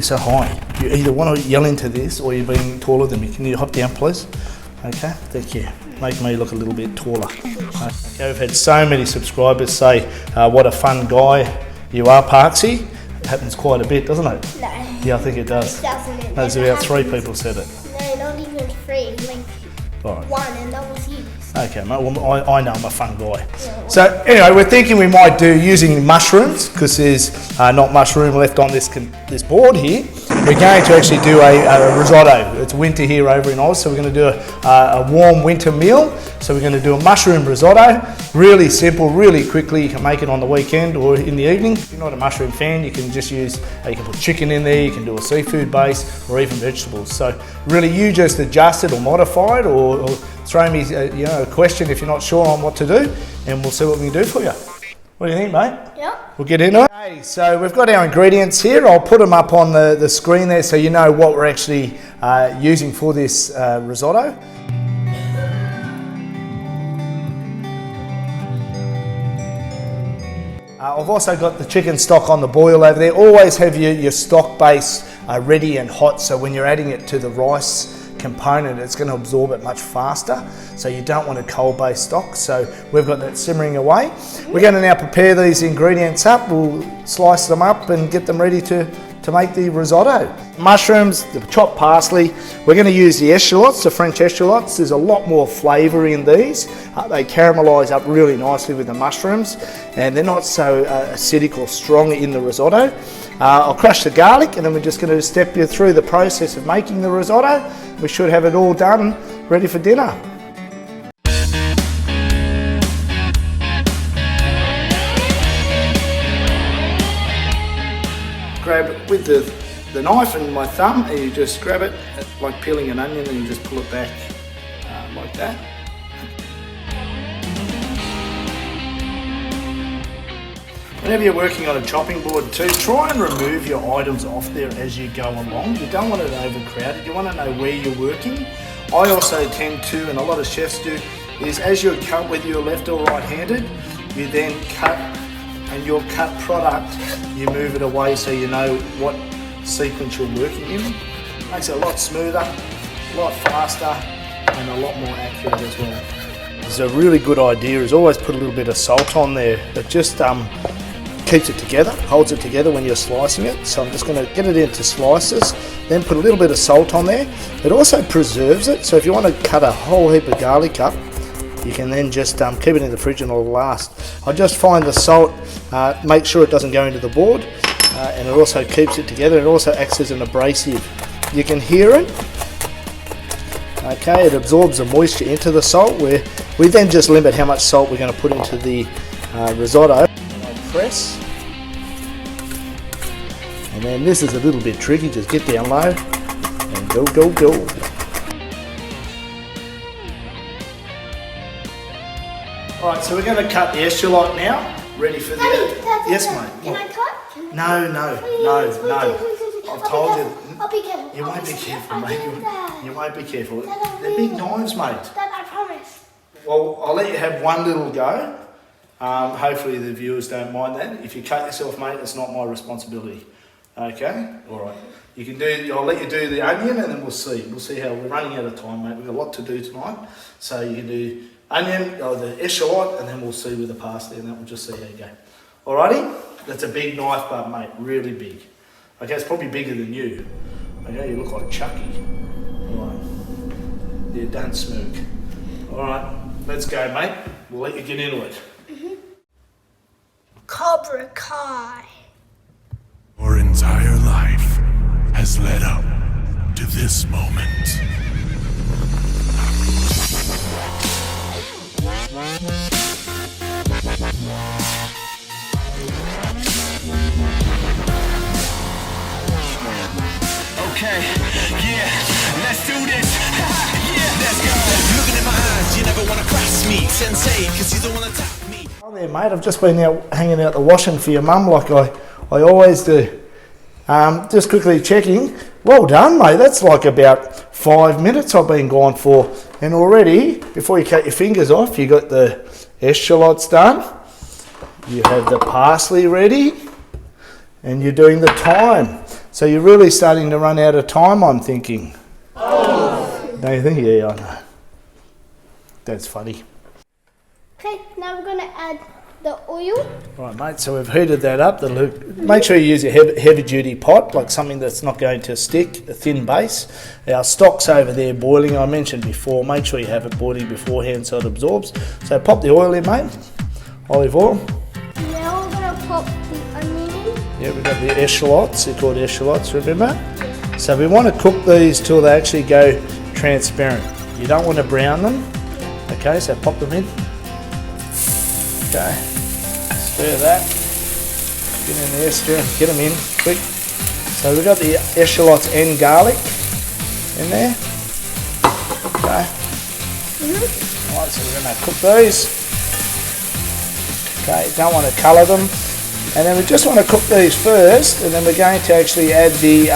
so high? You either want to yell into this or you're being taller than me. Can you hop down, please? Okay, thank you. Make me look a little bit taller. Okay, we've had so many subscribers say what a fun guy you are, Parksy. It happens quite a bit, doesn't it? No. Yeah, I think it does. It doesn't. There's about 3 people said it. No, not even 3. Like Right. 1, and that was you. Okay, mate. Well, I know I'm a fun guy. So anyway, we're thinking we might do using mushrooms because there's not much room left on this board here. We're going to actually do a risotto. It's winter here over in Oz, so we're going to do a warm winter meal. So we're going to do a mushroom risotto. Really simple, really quickly. You can make it on the weekend or in the evening. If you're not a mushroom fan, you can just use, you can put chicken in there, you can do a seafood base or even vegetables. So really you just adjust it or modify it or throw me a question if you're not sure on what to do and we'll see what we can do for you. What do you think, mate? Yeah. We'll get into it. Okay, so we've got our ingredients here. I'll put them up on the screen there so you know what we're actually using for this risotto. I've also got the chicken stock on the boil over there. Always have your stock base ready and hot so when you're adding it to the rice component it's going to absorb it much faster, so you don't want a cold based stock. So we've got that simmering away. We're going to now prepare these ingredients up. We'll slice them up and get them ready to make the risotto. Mushrooms, the chopped parsley. We're going to use the eschalots, the French eschalots. There's a lot more flavour in these. They caramelise up really nicely with the mushrooms and they're not so acidic or strong in the risotto. I'll crush the garlic and then we're just going to step you through the process of making the risotto. We should have it all done, ready for dinner. Grab it with the knife and my thumb and you just grab it like peeling an onion and you just pull it back like that. Whenever you're working on a chopping board too, try and remove your items off there as you go along. You don't want it overcrowded, you want to know where you're working. I also tend to, and a lot of chefs do, is as you cut, whether you're left or right-handed, you then cut, and your cut product, you move it away so you know what sequence you're working in. Makes it a lot smoother, a lot faster, and a lot more accurate as well. It's a really good idea is always put a little bit of salt on there. It just keeps it together, holds it together when you're slicing it. So I'm just going to get it into slices, then put a little bit of salt on there. It also preserves it, so if you want to cut a whole heap of garlic up, you can then just keep it in the fridge and it'll last. I just find the salt, make sure it doesn't go into the board, and it also keeps it together. It also acts as an abrasive. You can hear it. Okay, it absorbs the moisture into the salt. We then just limit how much salt we're going to put into the risotto. Press. And then this is a little bit tricky, just get down low and go, go, go. Alright, so we're going to cut the eschalot now, ready for the... Daddy, yes, mate. Can I cut? No. I've told you. I'll be careful. You won't be careful, mate. You won't be careful. Dad, They're big knives, mate. Dad, I promise. Well, I'll let you have one little go. Hopefully the viewers don't mind that. If you cut yourself, mate, it's not my responsibility. Okay? Alright. You can do, I'll let you do the onion and then we'll see. We'll see how we're running out of time, mate. We've got a lot to do tonight. So you can do onion, or the eschalot, and then we'll see with the parsley and then we'll just see how you go. Alrighty? That's a big knife, but mate, really big. Okay, it's probably bigger than you. Okay, you look like Chucky. Alright. Yeah, don't smoke. Alright, let's go, mate. We'll let you get into it. Cobra Kai. Your entire life has led up to this moment. Okay, yeah, let's do this. Yeah, let's go. Looking in my eyes, you never want to cross me, sensei, cause you don't want to top me. Oh there, mate, I've just been out hanging out the washing for your mum like I always do. Just quickly checking. Well done, mate. That's like about 5 minutes I've been gone for. And already, before you cut your fingers off, you got the eschalots done. You have the parsley ready. And you're doing the thyme. So you're really starting to run out of time, I'm thinking. Don't you think? Yeah, I know. That's funny. Okay, now we're gonna add the oil. Right, mate, so we've heated that up. Make sure you use a heavy-duty pot, like something that's not going to stick, a thin base. Our stock's over there boiling, I mentioned before. Make sure you have it boiling beforehand so it absorbs. So pop the oil in, mate. Olive oil. Now we're gonna pop the onion in. Yeah, we've got the echallots. They're called echallots, remember? So we want to cook these till they actually go transparent. You don't want to brown them. Okay, so pop them in. Okay. Stir that. Get in there, stir, get them in quick. So we've got the echallots and garlic in there. Okay. Alright, so we're going to cook these. Okay, don't want to colour them. And then we just want to cook these first, and then we're going to actually add the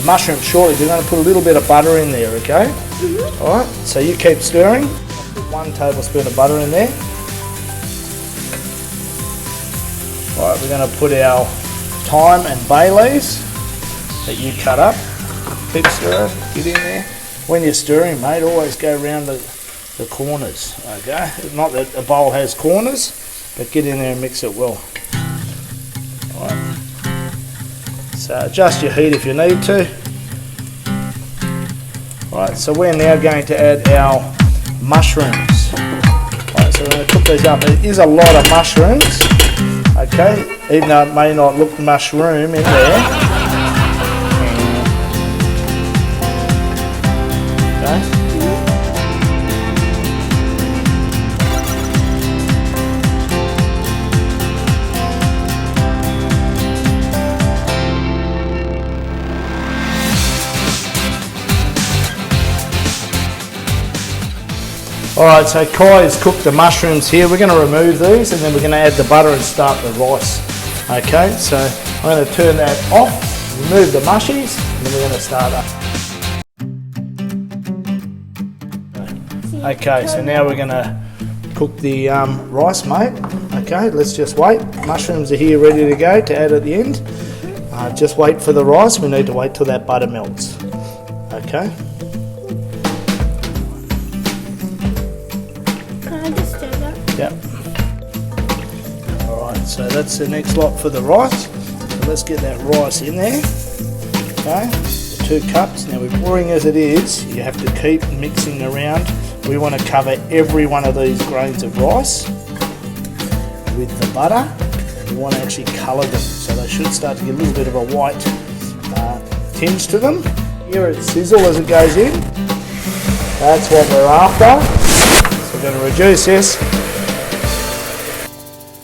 mushrooms shortly. We're going to put a little bit of butter in there, okay? Alright, so you keep stirring. Put 1 tablespoon of butter in there. Alright, we're going to put our thyme and bay leaves that you cut up. Keep stirring, get in there. When you're stirring, mate, always go around the corners, okay? Not that a bowl has corners, but get in there and mix it well. Alright. So adjust your heat if you need to. Alright, so we're now going to add our mushrooms. Alright, so we're going to cook these up. It is a lot of mushrooms. Okay, even though it may not look mushroom in there. Okay. Alright, so Kai has cooked the mushrooms here. We're going to remove these and then we're going to add the butter and start the rice. Okay, so I'm going to turn that off, remove the mushies, and then we're going to start up. Okay, so now we're going to cook the rice, mate. Okay, let's just wait. Mushrooms are here ready to go to add at the end. Just wait for the rice. We need to wait till that butter melts. Okay. Yep. Alright, so that's the next lot for the rice. So let's get that rice in there. Okay, the 2 cups. Now, we're boring as it is, you have to keep mixing around. We want to cover every one of these grains of rice with the butter. We want to actually colour them, so they should start to get a little bit of a white tinge to them. Hear it sizzle as it goes in. That's what we're after. So we're going to reduce this.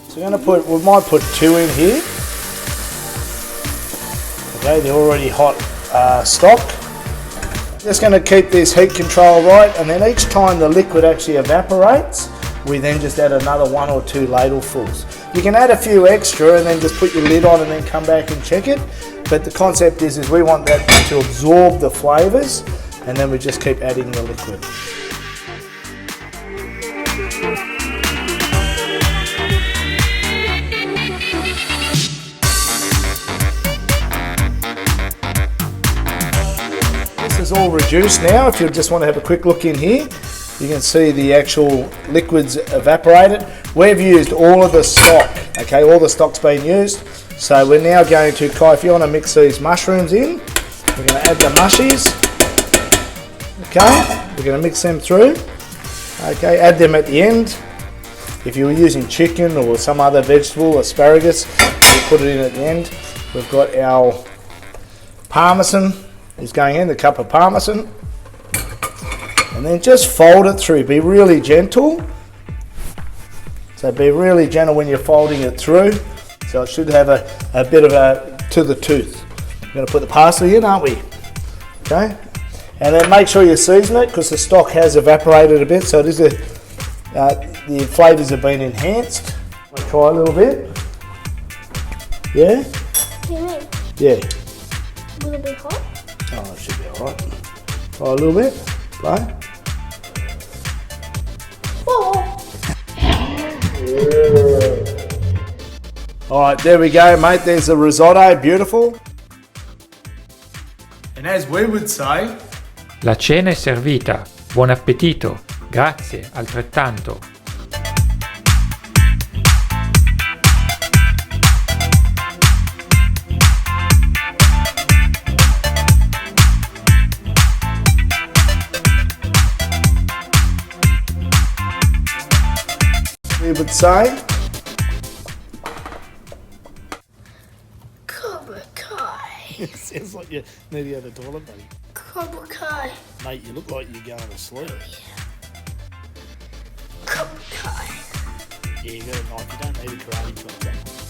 So we're going to we might put 2 in here. Okay, they're already hot stock. Just going to keep this heat control right, and then each time the liquid actually evaporates, we then just add another 1 or 2 ladlefuls. You can add a few extra and then just put your lid on and then come back and check it. But the concept is we want that to absorb the flavours, and then we just keep adding the liquid. All reduced now. If you just want to have a quick look in here, you can see the actual liquids evaporated. We've used all of the stock, okay, all the stock's been used. So we're now going to, Kai, if you want to mix these mushrooms in, we're going to add the mushies. Okay, we're going to mix them through. Okay, add them at the end. If you were using chicken or some other vegetable, asparagus, we'll put it in at the end. We've got our parmesan is going in, the cup of parmesan, and then just fold it through. Be really gentle. So be really gentle when you're folding it through. So it should have a bit of a to the tooth. We're going to put the parsley in, aren't we? Okay, and then make sure you season it because the stock has evaporated a bit. So it is the flavours have been enhanced. I'll try a little bit. Yeah. Yeah. A little bit hot. Oh, it should be alright. Try a little bit. Play. Alright, there we go, mate. There's the risotto. Beautiful. And as we would say, La cena è servita. Buon appetito. Grazie, altrettanto. we would say, Cobra Kai. sounds like you need to go to the toilet, buddy. Cobra Kai. Mate, you look like you're going to sleep. Cobra Kai. Yeah, you got a knife. You don't need a karate chop.